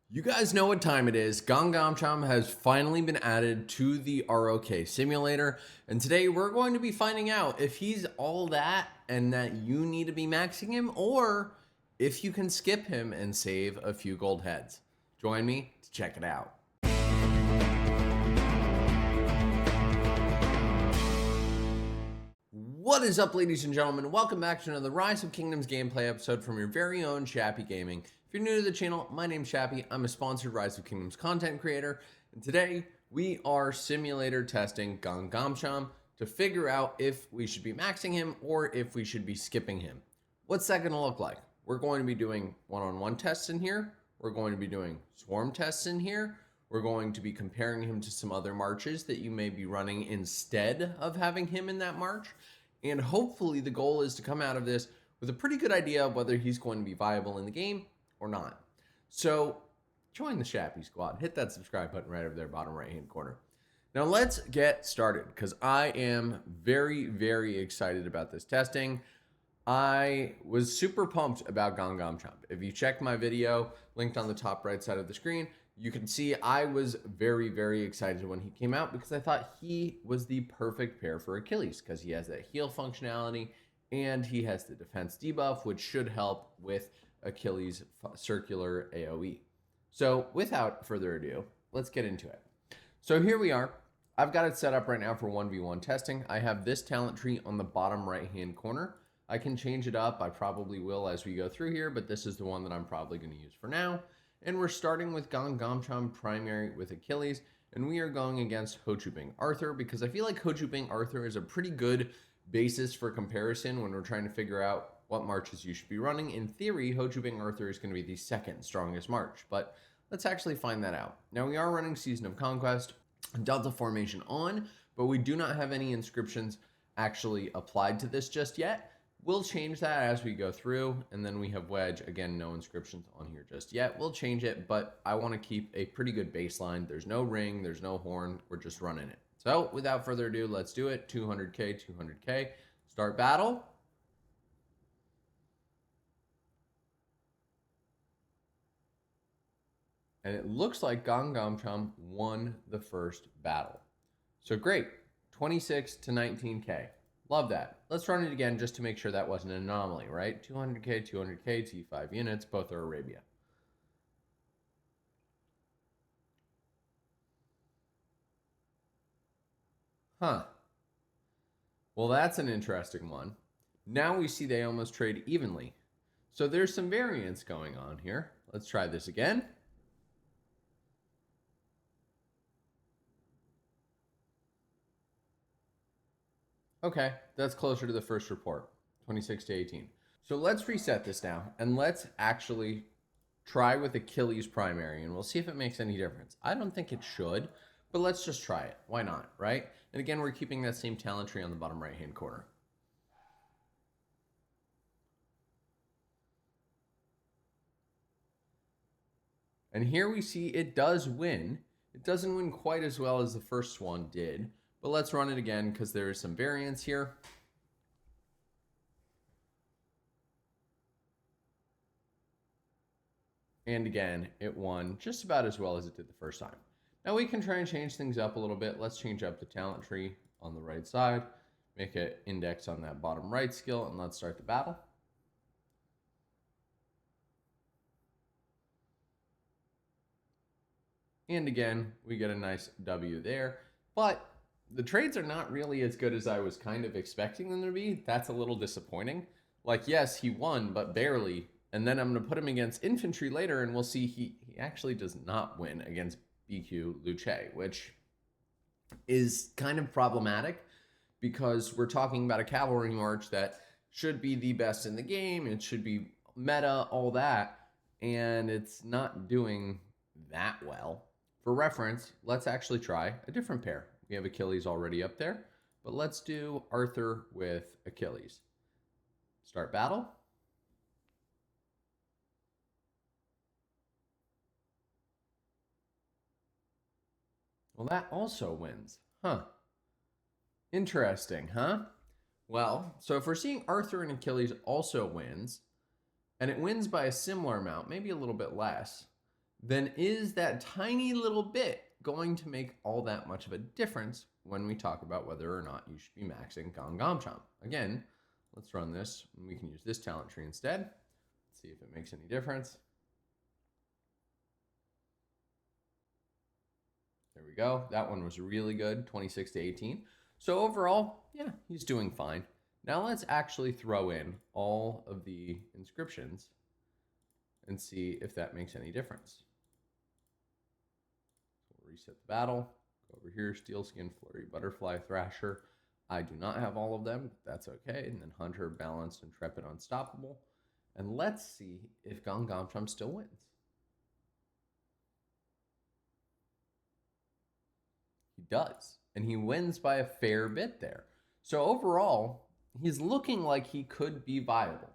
You guys know what time it is. Gamchan has finally been added to the ROK simulator, and today we're going to be finding out if he's all that and that you need to be maxing him, or if you can skip him and save a few gold heads. Join me to check it out. What is up, ladies and gentlemen? Welcome back to another Rise of Kingdoms gameplay episode from your very own Shappy Gaming. If you're new to the channel, my name's Shappy. I'm a sponsored Rise of Kingdoms content creator, and today we are simulator testing Gamchan to figure out if we should be maxing him or if we should be skipping him. What's that going to look like? We're going to be doing one-on-one tests in here. We're going to be doing swarm tests in here. We're going to be comparing him to some other marches that you may be running instead of having him in that march. And hopefully the goal is to come out of this with a pretty good idea of whether he's going to be viable in the game or not. So join the Shappy squad. Hit that subscribe button right over there, bottom right hand corner. Now let's get started because I am very, very excited about this testing. I was super pumped about Gamchan. If you checked my video linked on the top right side of the screen, you can see I was very, very excited when he came out because I thought he was the perfect pair for Achilles because he has that heal functionality and he has the defense debuff, which should help with Achilles' circular AoE. So without further ado, let's get into it. So here we are. I've got it set up right now for 1v1 testing. I have this talent tree on the bottom right-hand corner. I can change it up. I probably will as we go through here, but this is the one that I'm probably going to use for now. And we're starting with Gamchan primary with Achilles, and we are going against Ho-Chu-Bing Arthur because I feel like Ho-Chu-Bing Arthur is a pretty good basis for comparison when we're trying to figure out what marches you should be running. In theory, Ho-Chu-Bing Arthur is going to be the second strongest march, but let's actually find that out. Now we are running Season of Conquest, Delta Formation on, but we do not have any inscriptions actually applied to this just yet. We'll change that as we go through, and then we have Wedge. Again, no inscriptions on here just yet. We'll change it, but I want to keep a pretty good baseline. There's no ring, there's no horn, we're just running it. So without further ado, let's do it. 200k, 200k. Start battle. And it looks like Gamchan won the first battle. So great, 26 to 19k. Love that. Let's run it again just to make sure that wasn't an anomaly, right? 200k, 200k, T5 units, both are Arabia. Huh. Well, that's an interesting one. Now we see they almost trade evenly. So there's some variance going on here. Let's try this again. Okay, that's closer to the first report, 26 to 18. So let's reset this now and let's actually try with Achilles primary and we'll see if it makes any difference. I don't think it should, but let's just try it. Why not, right? And again, we're keeping that same talent tree on the bottom right-hand corner. And here we see it does win. It doesn't win quite as well as the first one did, but let's run it again because there is some variance here. And again, it won just about as well as it did the first time. Now we can try and change things up a little bit. Let's change up the talent tree on the right side, make an index on that bottom right skill, and let's start the battle. And again, we get a nice W there, but the trades are not really as good as I was kind of expecting them to be. That's a little disappointing. Like, yes, he won, but barely. And then I'm going to put him against infantry later, and we'll see he actually does not win against BQ Luce, which is kind of problematic because we're talking about a cavalry march that should be the best in the game. It should be meta, all that, and it's not doing that well. For reference, let's actually try a different pair. We have Achilles already up there, but let's do Arthur with Achilles. Start battle. Well, that also wins. Huh. Interesting, huh? Well, so if we're seeing Arthur and Achilles also wins, and it wins by a similar amount, maybe a little bit less, then is that tiny little bit going to make all that much of a difference when we talk about whether or not you should be maxing Gamchan? Again, let's run this. We can use this talent tree instead. Let's see if it makes any difference. There we go. That one was really good, 26 to 18. So overall, yeah, he's doing fine. Now let's actually throw in all of the inscriptions and see if that makes any difference. So we'll reset the battle. Go over here, Steel Skin, Flurry, Butterfly, Thrasher. I do not have all of them. That's okay. And then Hunter, Balanced, Intrepid, Unstoppable. And let's see if Gamchan still wins. He does. And he wins by a fair bit there. So overall, he's looking like he could be viable.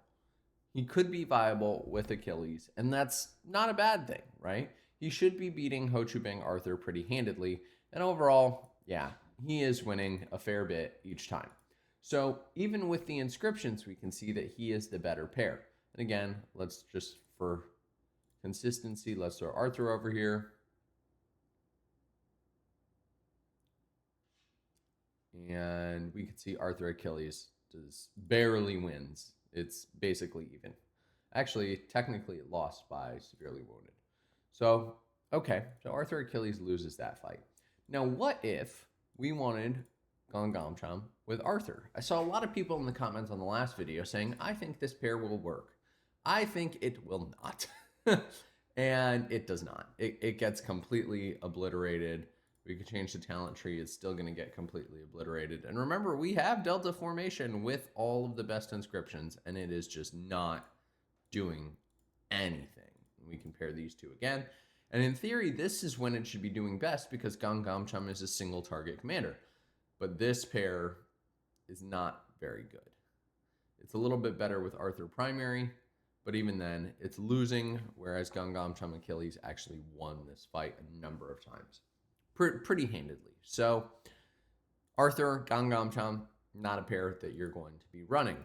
He could be viable with Achilles, and that's not a bad thing, right? He should be beating Ho Chu Bing Arthur pretty handedly, and overall, yeah, he is winning a fair bit each time. So even with the inscriptions, we can see that he is the better pair. And again, let's just, for consistency, let's throw Arthur over here. And we can see Arthur Achilles does barely wins. It's basically even. Actually, technically it lost by severely wounded. So, okay, so Arthur Achilles loses that fight. Now, what if we wanted Gamchan with Arthur? I saw a lot of people in the comments on the last video saying, I think this pair will work. I think it will not. And it does not. It gets completely obliterated. We could change the talent tree. It's still going to get completely obliterated. And remember, we have Delta Formation with all of the best inscriptions, and it is just not doing anything. We compare these two again. And in theory, this is when it should be doing best because Gamchan is a single target commander. But this pair is not very good. It's a little bit better with Arthur Primary, but even then, it's losing, whereas Gamchan Achilles actually won this fight a number of times. Pretty handedly. So Arthur, Gamchan, not a pair that you're going to be running.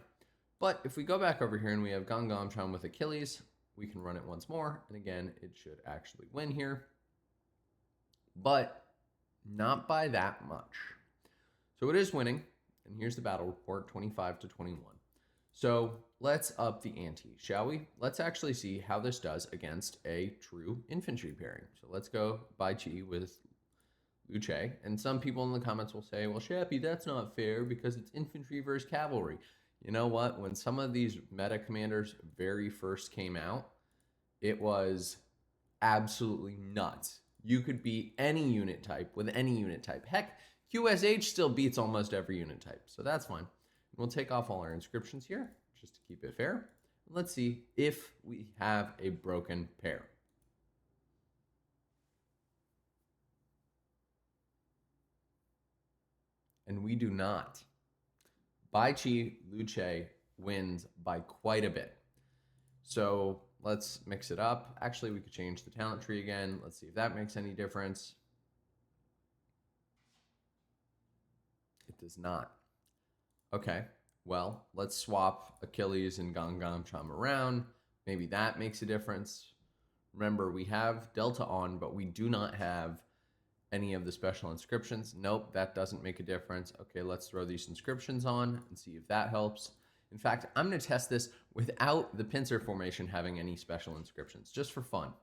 But if we go back over here and we have Gamchan with Achilles, we can run it once more. And again, it should actually win here. But not by that much. So it is winning. And here's the battle report, 25 to 21. So let's up the ante, shall we? Let's actually see how this does against a true infantry pairing. So let's go Bai Chi with Luce, and some people in the comments will say, well, Shappy, that's not fair because it's infantry versus cavalry. You know what? When some of these meta commanders very first came out, it was absolutely nuts. You could beat any unit type with any unit type. Heck, QSH still beats almost every unit type, so that's fine. We'll take off all our inscriptions here just to keep it fair. Let's see if we have a broken pair. And we do not. Bai Chi Luce wins by quite a bit. So let's mix it up. Actually, we could change the talent tree again. Let's see if that makes any difference. It does not. Okay, well, let's swap Achilles and Gamchan around. Maybe that makes a difference. Remember, we have Delta on, but we do not have any of the special inscriptions. Nope, that doesn't make a difference. Okay, let's throw these inscriptions on and see if that helps. In fact, I'm going to test this without the pincer formation having any special inscriptions, just for fun.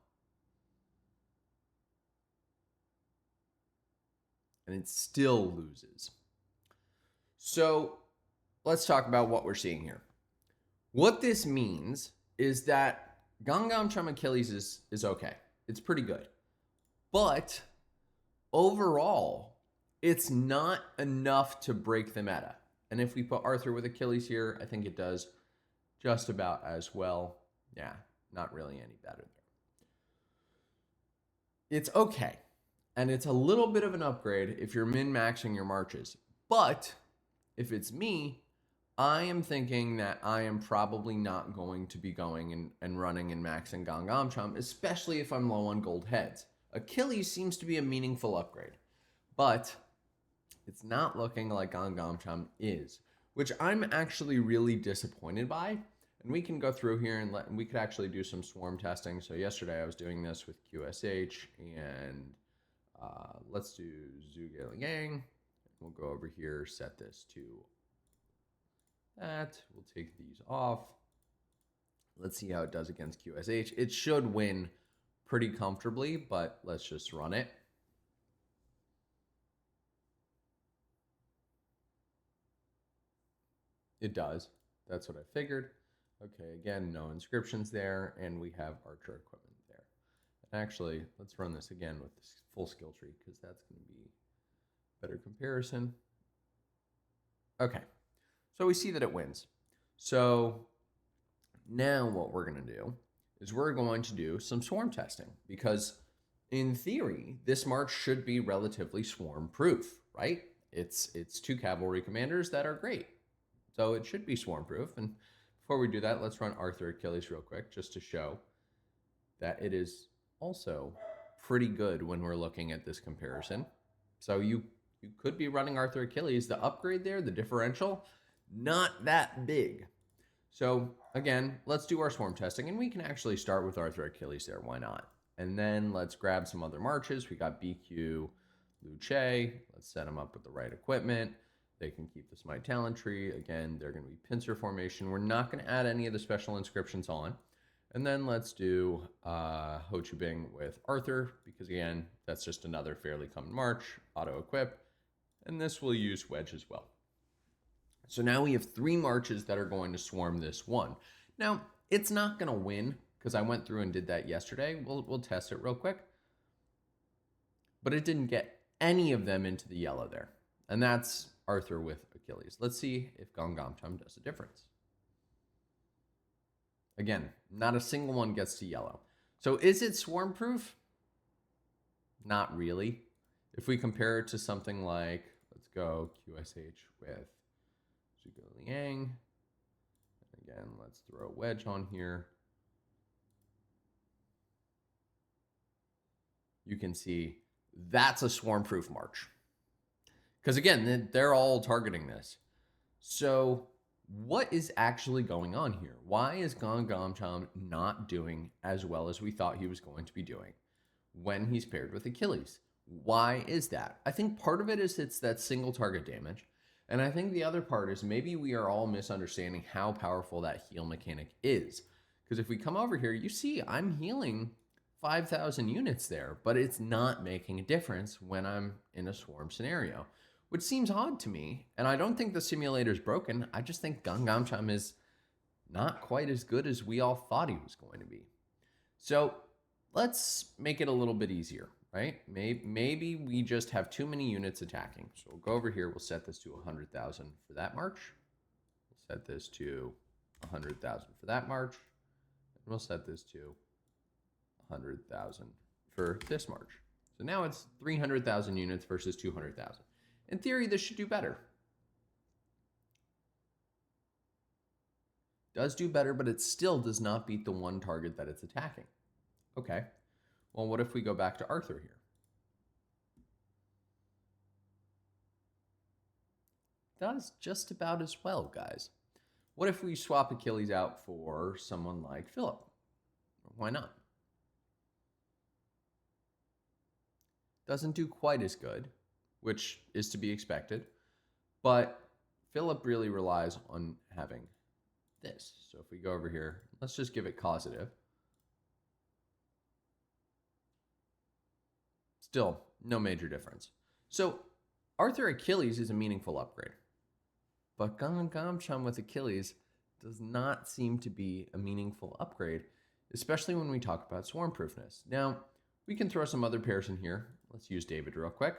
And it still loses. So let's talk about what we're seeing here. What this means is that Gamchan Achilles is okay. It's pretty good. But overall, it's not enough to break the meta. And if we put Arthur with Achilles here, I think it does just about as well. Yeah, not really any better there. It's okay. And it's a little bit of an upgrade if you're min-maxing your marches. But if it's me, I am thinking that I am probably not going to be going and running and maxing Gamchan, especially if I'm low on gold heads. Achilles seems to be a meaningful upgrade, but it's not looking like Gamchan is, which I'm actually really disappointed by. And we can go through here and we could actually do some swarm testing. So yesterday I was doing this with QSH, and let's do Zhuge Liang. We'll go over here, set this to that. We'll take these off. Let's see how it does against QSH. It should win pretty comfortably, but let's just run it. It does. That's what I figured. Okay, again, no inscriptions there, and we have archer equipment there. And actually, let's run this again with this full skill tree, because that's going to be better comparison. Okay, so we see that it wins. So now what we're going to do is we're going to do some swarm testing, because in theory, this march should be relatively swarm proof, right? It's 2 cavalry commanders that are great. So it should be swarm proof. And before we do that, let's run Arthur Achilles real quick, just to show that it is also pretty good when we're looking at this comparison. So you could be running Arthur Achilles. The upgrade there, the differential, not that big. So again, let's do our swarm testing, and we can actually start with Arthur Achilles there. Why not? And then let's grab some other marches. We got BQ, Luce. Let's set them up with the right equipment. They can keep the Smite talent tree. Again, they're going to be pincer formation. We're not going to add any of the special inscriptions on. And then let's do Ho Chi Bing with Arthur, because again, that's just another fairly common march, auto equip. And this will use Wedge as well. So now we have 3 marches that are going to swarm this one. Now, it's not going to win, because I went through and did that yesterday. We'll test it real quick. But it didn't get any of them into the yellow there. And that's Arthur with Achilles. Let's see if Gamchan does a difference. Again, not a single one gets to yellow. So is it swarm proof? Not really. If we compare it to something like, let's go QSH with Zhuge Liang. Again, let's throw a wedge on here. You can see that's a swarm proof march. Because again, they're all targeting this. So what is actually going on here? Why is Gamchan not doing as well as we thought he was going to be doing when he's paired with Achilles? Why is that? I think part of it is it's that single target damage. And I think the other part is maybe we are all misunderstanding how powerful that heal mechanic is. Because if we come over here, you see I'm healing 5,000 units there, but it's not making a difference when I'm in a swarm scenario, which seems odd to me. And I don't think the simulator is broken. I just think Gamchan is not quite as good as we all thought he was going to be. So let's make it a little bit easier, right? Maybe we just have too many units attacking. So we'll go over here. We'll set this to 100,000 for that march. We'll set this to 100,000 for that march. And we'll set this to 100,000 for this march. So now it's 300,000 units versus 200,000. In theory, this should do better. Does do better, but it still does not beat the one target that it's attacking. Okay, well, what if we go back to Arthur here? Does just about as well, guys. What if we swap Achilles out for someone like Philip? Why not? Doesn't do quite as good, which is to be expected, but Philip really relies on having this. So if we go over here, let's just give it causative. Still, no major difference. So Arthur Achilles is a meaningful upgrade, but Gamchan with Achilles does not seem to be a meaningful upgrade, especially when we talk about swarm proofness. Now, we can throw some other pairs in here. Let's use David real quick.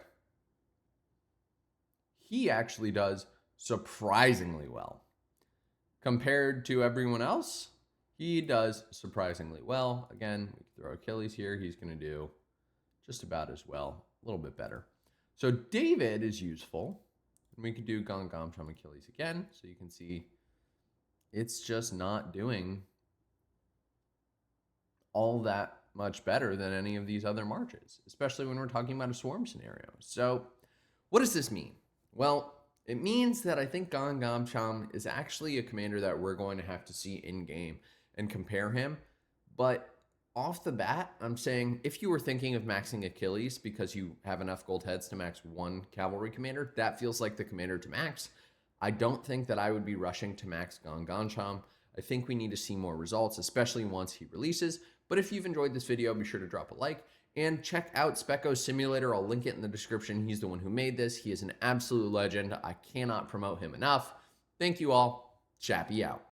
He actually does surprisingly well. Compared to everyone else, he does surprisingly well. Again, we can throw Achilles here. He's going to do just about as well, a little bit better. So David is useful. And we could do Gamchan Achilles again. So you can see it's just not doing all that much better than any of these other marches, especially when we're talking about a swarm scenario. So what does this mean? Well, It means that I think Gamchan is actually a commander that we're going to have to see in game and compare him. But off the bat, I'm saying if you were thinking of maxing Achilles because you have enough gold heads to max one cavalry commander, that feels like the commander to max. I don't think that I would be rushing to max Gamchan. I think we need to see more results, especially once he releases. But if you've enjoyed this video, be sure to drop a like and check out Speckoh Simulator. I'll link it in the description. He's the one who made this. He is an absolute legend. I cannot promote him enough. Thank you all. Chappy out.